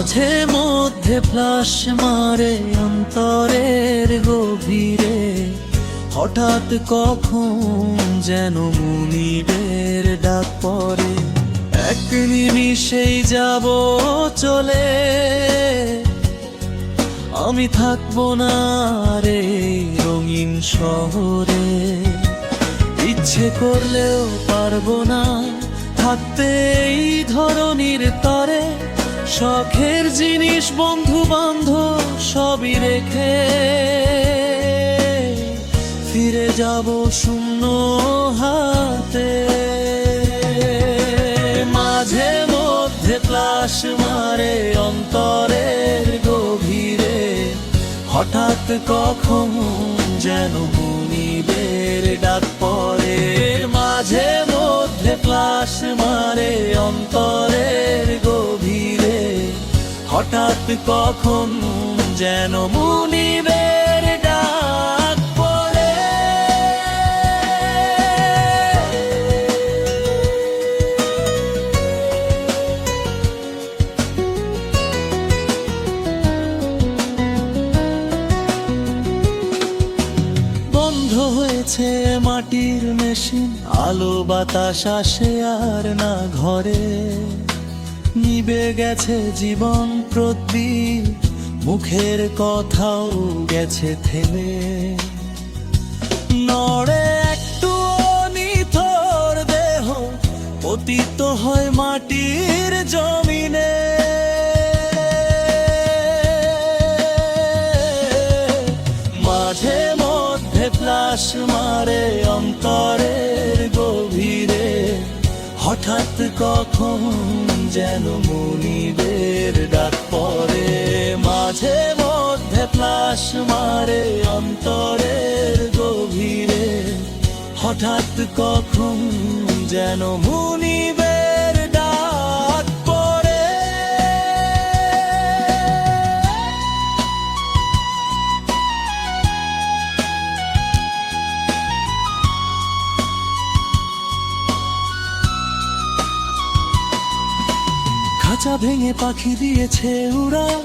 মাঝে মধ্যে ফ্লাশ মারে অন্তরের গভীরে, হঠাৎ কখন যেন মুনিবের ডাক পড়ে। এক নিমিষেই যাব চলে, আমি থাকবো না রে রঙিন শহরে। ইচ্ছে করলেও পারবো না থাকতে এই ধরনীর তরে, শখের জিনিস বন্ধু বান্ধব সবই রেখে ফিরে যাব শূন্য হাতে। মাঝে মধ্যে ক্লাস মারে অন্তরের গভীরে, হঠাৎ কখন যেন মুনিবের ডাক পড়ে। মাঝে মধ্যে ক্লাস মারে অন্তরের গভীরে, হঠাৎ কখন যেন মুনিবের ডাক পড়ে। বন্ধ হয়েছে মাটির মেশিন, আলো বাতাস আসে আর না ঘরে। নিবে গেছে জীবন প্রদীপ, মুখের কথাও গেছে থেমে। নড়ে একটু নিথর দেহ, পতিত হয় মাটির জমিনে। মাঝে মধ্যে ফ্লাশ মারে অন্তরের গভীরে, হঠাৎ কখন যেন মুনিবের ডাক পড়ে। মাঝে মধ্যে ফ্লাশ মারে অন্তরের গভীরে, হঠাৎ কখন যেন মুনিবের ডাক পড়ে। খাঁচা ভেঙে পাখি দিয়েছে উড়াল,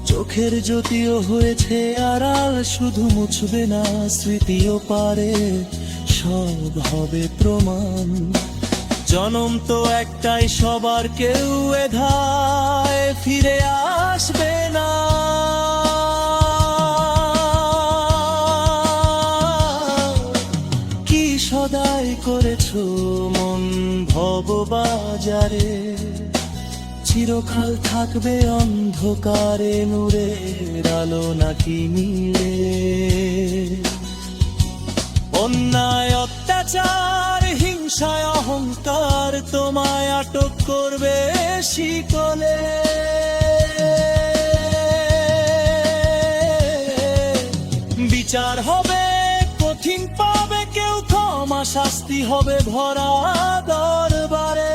চোখের জ্যোতিও হয়েছে আড়াল। শুধু মুছবে না স্মৃতিও পারে, সব হবে প্রমাণ। জনম তো একটাই সবার, কেউ এধায় ফিরে আসবে না। কি সদাই করেছো মন ভববাজারে, চিরকাল থাকবে অন্ধকারে নূরের আলো নাকি মিলে। অন্যায় অত্যাচার হিংসায় অহংকার তোমায় আটক করবে শিকলে। বিচার হবে কঠিন, পাবে কেউ ক্ষমা, শাস্তি হবে ভরা দরবারে।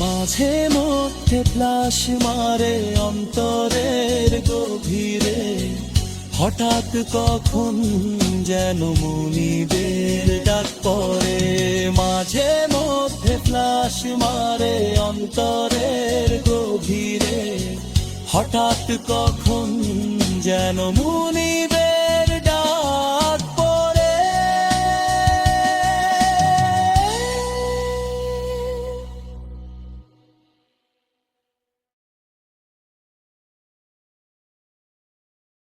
মাঝে মধ্যে ফ্লাশ মারে অন্তরের গভীরে, হঠাৎ কখন যেন মুনিবের ডাক পড়ে। মাঝে মধ্যে ফ্লাশ মারে অন্তরের গভীরে, হঠাৎ কখন যেন মুনিবের